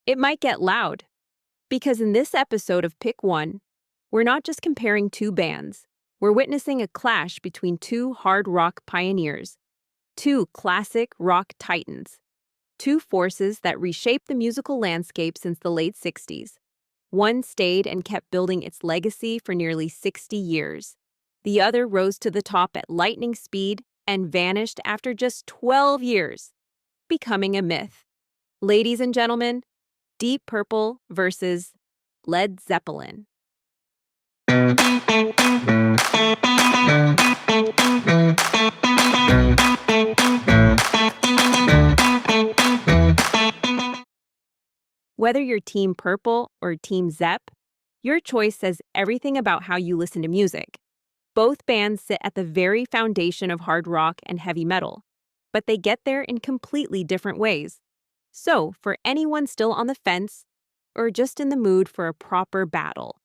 It might get loud, because in this episode of Pick One, we're not just comparing two bands, we're witnessing a clash between two hard rock pioneers, two classic rock titans, two forces that reshaped the musical landscape since the late 60s. One stayed and kept building its legacy for nearly 60 years. The other rose to the top at lightning speed and vanished after just 12 years, becoming a myth. Ladies and gentlemen, Deep Purple versus Led Zeppelin. Whether you're Team Purple or Team Zepp, your choice says everything about how you listen to music. Both bands sit at the very foundation of hard rock and heavy metal, but they get there in completely different ways. So, for anyone still on the fence, or just in the mood for a proper battle,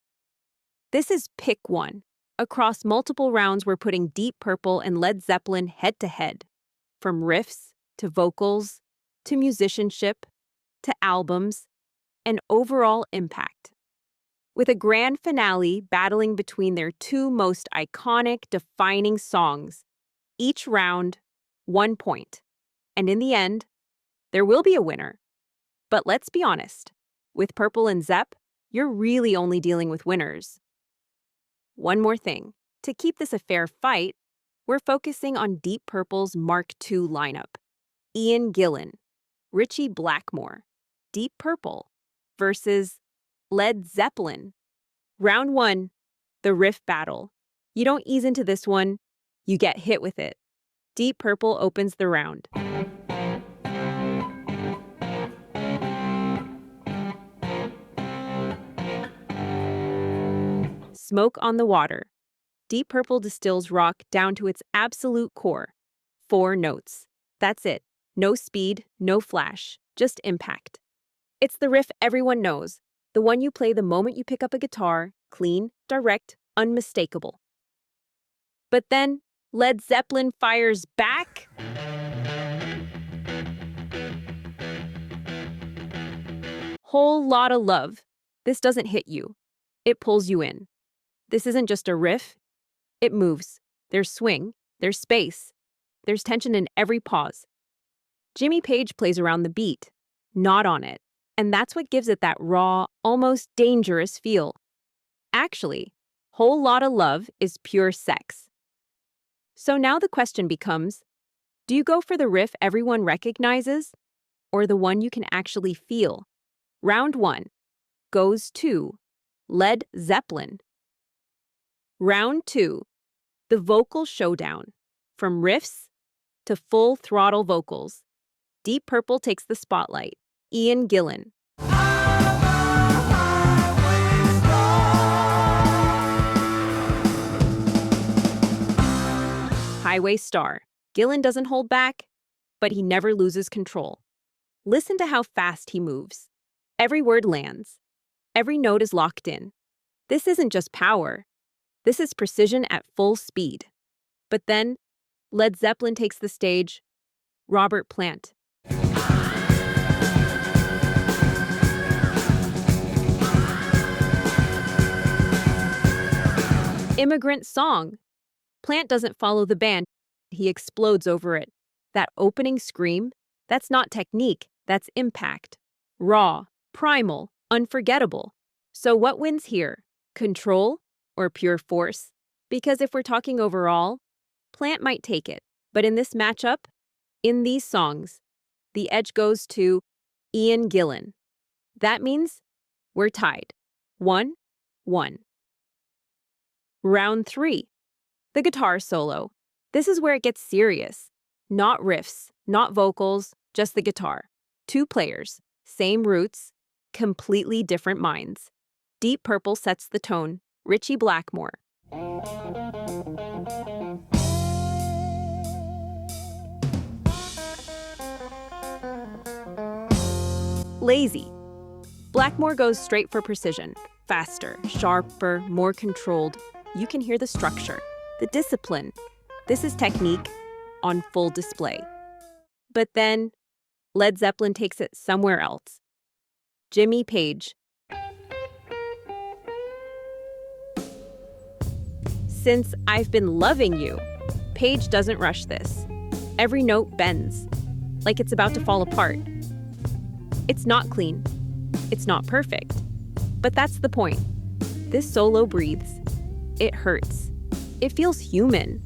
this is Pick One. Across multiple rounds, we're putting Deep Purple and Led Zeppelin head-to-head. From riffs, to vocals, to musicianship, to albums, and overall impact. With a grand finale battling between their two most iconic, defining songs, each round, 1 point. And in the end, there will be a winner. But let's be honest, with Purple and Zepp, you're really only dealing with winners. One more thing, to keep this a fair fight, we're focusing on Deep Purple's Mark II lineup. Ian Gillan, Ritchie Blackmore, Deep Purple versus Led Zeppelin. Round 1, the riff battle. You don't ease into this one, you get hit with it. Deep Purple opens the round. Smoke on the Water. Deep Purple distills rock down to its absolute core. 4 notes. That's it. No speed, no flash, just impact. It's the riff everyone knows, the one you play the moment you pick up a guitar, clean, direct, unmistakable. But then, Led Zeppelin fires back. Whole lot of love. This doesn't hit you. It pulls you in. This isn't just a riff. It moves. There's swing. There's space. There's tension in every pause. Jimmy Page plays around the beat, not on it. And that's what gives it that raw, almost dangerous feel. Actually, Whole Lotta Love is pure sex. So now the question becomes, do you go for the riff everyone recognizes, or the one you can actually feel? Round 1 goes to Led Zeppelin. Round 2, the vocal showdown. From riffs to full throttle vocals, Deep Purple takes the spotlight. Ian Gillan. Highway Star. Gillan doesn't hold back, but he never loses control. Listen to how fast he moves. Every word lands. Every note is locked in. This isn't just power. This is precision at full speed. But then, Led Zeppelin takes the stage. Robert Plant. Immigrant Song. Plant doesn't follow the band. He explodes over it. That opening scream, that's not technique, that's impact. Raw, primal, unforgettable. So what wins here? Control or pure force? Because if we're talking overall, Plant might take it. But in this matchup, in these songs, the edge goes to Ian Gillan. That means we're tied. 1-1. Round 3. The guitar solo. This is where it gets serious. Not riffs, not vocals, just the guitar. 2 players, same roots, completely different minds. Deep Purple sets the tone. Ritchie Blackmore. Lazy. Blackmore goes straight for precision. Faster, sharper, more controlled. You can hear the structure, the discipline. This is technique on full display. But then, Led Zeppelin takes it somewhere else. Jimmy Page. Since I've Been Loving You, Page doesn't rush this. Every note bends, like it's about to fall apart. It's not clean. It's not perfect. But that's the point. This solo breathes. It hurts. It feels human,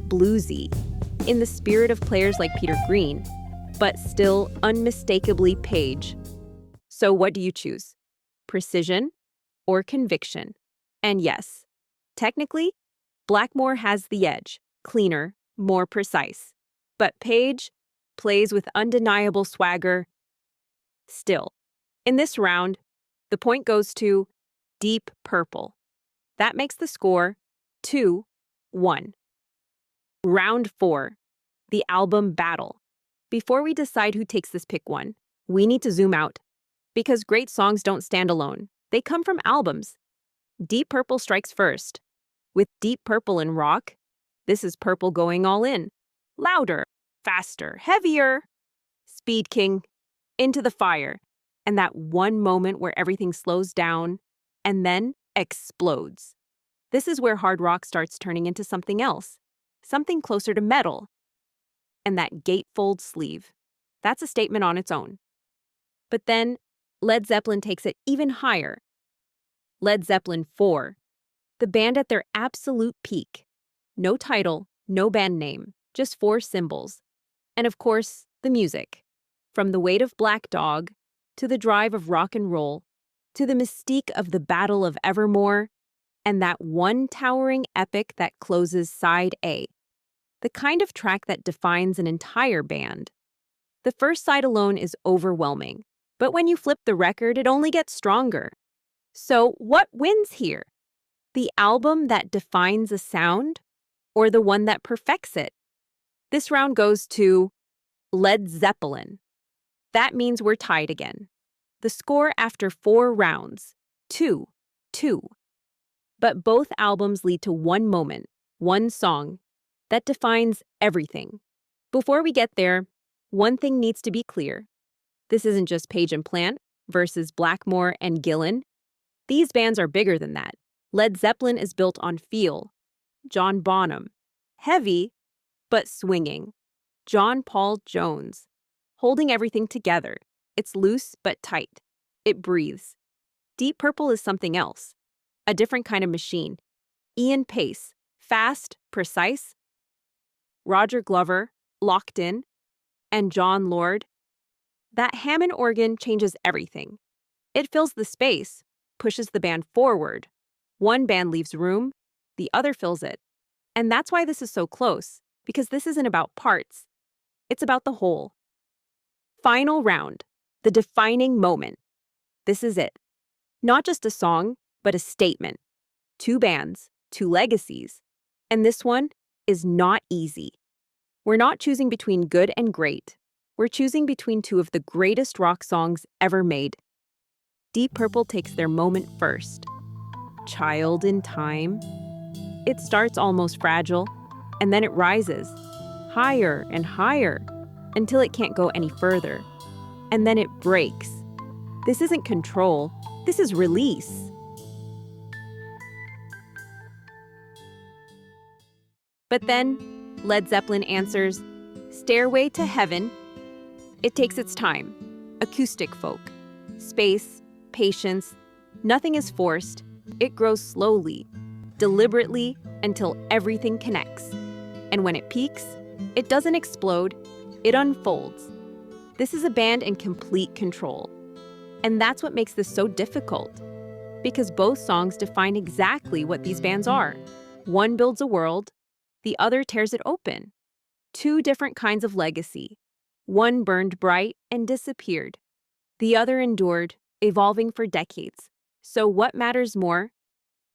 bluesy, in the spirit of players like Peter Green, but still unmistakably Page. So what do you choose? Precision or conviction? And yes, technically, Blackmore has the edge, cleaner, more precise. But Page plays with undeniable swagger. Still, in this round, the point goes to Deep Purple. That makes the score 2-1. Round 4, the album battle. Before we decide who takes this pick one, we need to zoom out. Because great songs don't stand alone. They come from albums. Deep Purple strikes first. With Deep Purple and rock, this is Purple going all in. Louder, faster, heavier. Speed King, Into the Fire. And that one moment where everything slows down and then explodes. This is where hard rock starts turning into something else. Something closer to metal. And that gatefold sleeve. That's a statement on its own. But then, Led Zeppelin takes it even higher. Led Zeppelin 4. The band at their absolute peak. No title, no band name, just 4 symbols. And of course, the music. From the weight of Black Dog, to the drive of rock and roll, to the mystique of the Battle of Evermore, and that one towering epic that closes side A. The kind of track that defines an entire band. The first side alone is overwhelming, but when you flip the record, it only gets stronger. So what wins here? The album that defines a sound, or the one that perfects it? This round goes to Led Zeppelin. That means we're tied again. The score after 4 rounds, 2-2. But both albums lead to one moment, one song, that defines everything. Before we get there, one thing needs to be clear. This isn't just Page and Plant versus Blackmore and Gillan. These bands are bigger than that. Led Zeppelin is built on feel. John Bonham. Heavy, but swinging. John Paul Jones. Holding everything together. It's loose but tight. It breathes. Deep Purple is something else. A different kind of machine. Ian Pace. Fast, precise. Roger Glover. Locked in. And John Lord. That Hammond organ changes everything. It fills the space, pushes the band forward. One band leaves room, the other fills it. And that's why this is so close, because this isn't about parts. It's about the whole. Final round, the defining moment. This is it. Not just a song, but a statement. 2 bands, 2 legacies. And this one is not easy. We're not choosing between good and great. We're choosing between 2 of the greatest rock songs ever made. Deep Purple takes their moment first. Child in Time. It starts almost fragile, and then it rises, higher and higher, until it can't go any further. And then it breaks. This isn't control, this is release. But then, Led Zeppelin answers, Stairway to Heaven. It takes its time. Acoustic folk. Space, patience. Nothing is forced. It grows slowly, deliberately, until everything connects. And when it peaks, it doesn't explode, it unfolds. This is a band in complete control. And that's what makes this so difficult. Because both songs define exactly what these bands are. One builds a world, the other tears it open. 2 different kinds of legacy. One burned bright and disappeared. The other endured, evolving for decades. So what matters more?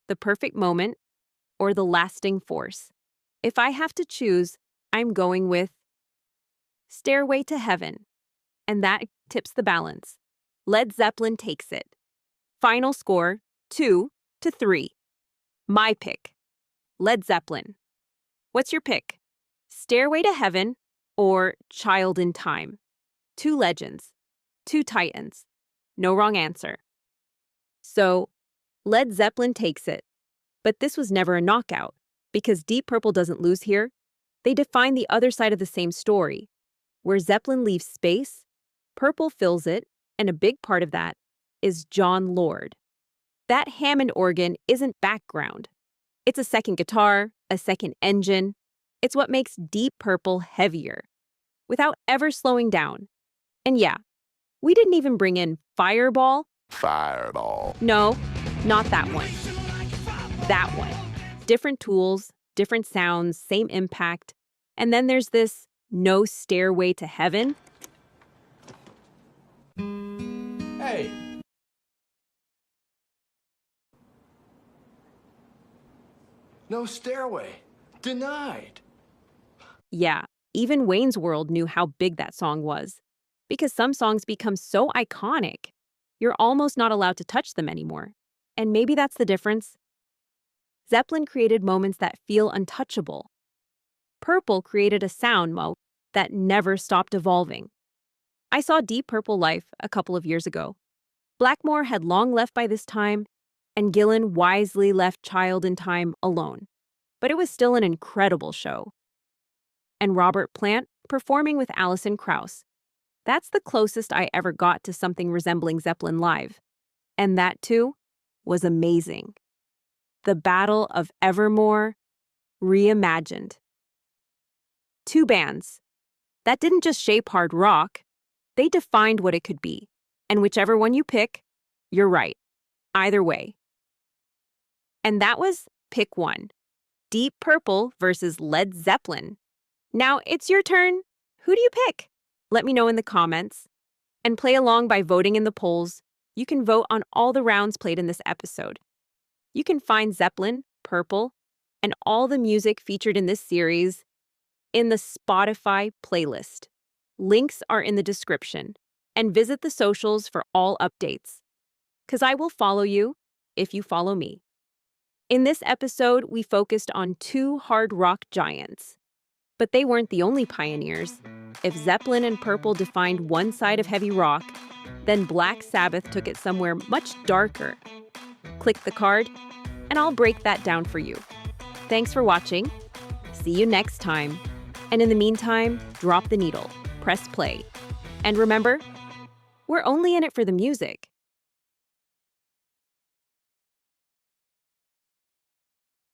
The perfect moment or the lasting force? If I have to choose, I'm going with Stairway to Heaven. And that tips the balance. Led Zeppelin takes it. Final score, 2-3. My pick, Led Zeppelin. What's your pick? Stairway to Heaven or Child in Time? 2 legends, 2 titans. No wrong answer. So, Led Zeppelin takes it. But this was never a knockout, because Deep Purple doesn't lose here. They define the other side of the same story. Where Zeppelin leaves space, Purple fills it, and a big part of that is John Lord. That Hammond organ isn't background. It's a second guitar, a second engine. It's what makes Deep Purple heavier, without ever slowing down. And yeah, we didn't even bring in Fireball. Fireball. No, not that one. That one. Different tools, different sounds, same impact. And then there's this No Stairway to Heaven. Hey. No stairway. Denied. Yeah, even Wayne's World knew how big that song was. Because some songs become so iconic, you're almost not allowed to touch them anymore. And maybe that's the difference. Zeppelin created moments that feel untouchable. Purple created a sound that never stopped evolving. I saw Deep Purple live a couple of years ago. Blackmore had long left by this time, and Gillan wisely left Child in Time alone. But it was still an incredible show. And Robert Plant performing with Alison Krauss. That's the closest I ever got to something resembling Zeppelin live. And that, too, was amazing. The Battle of Evermore, reimagined. Two bands that didn't just shape hard rock, they defined what it could be. And whichever one you pick, you're right. Either way. And that was pick one. Deep Purple versus Led Zeppelin. Now it's your turn. Who do you pick? Let me know in the comments. And play along by voting in the polls. You can vote on all the rounds played in this episode. You can find Zeppelin, Purple, and all the music featured in this series in the Spotify playlist. Links are in the description. And visit the socials for all updates. 'Cause I will follow you if you follow me. In this episode, we focused on two hard rock giants. But they weren't the only pioneers. If Zeppelin and Purple defined one side of heavy rock, then Black Sabbath took it somewhere much darker. Click the card, and I'll break that down for you. Thanks for watching. See you next time. And in the meantime, drop the needle, press play. And remember, we're only in it for the music.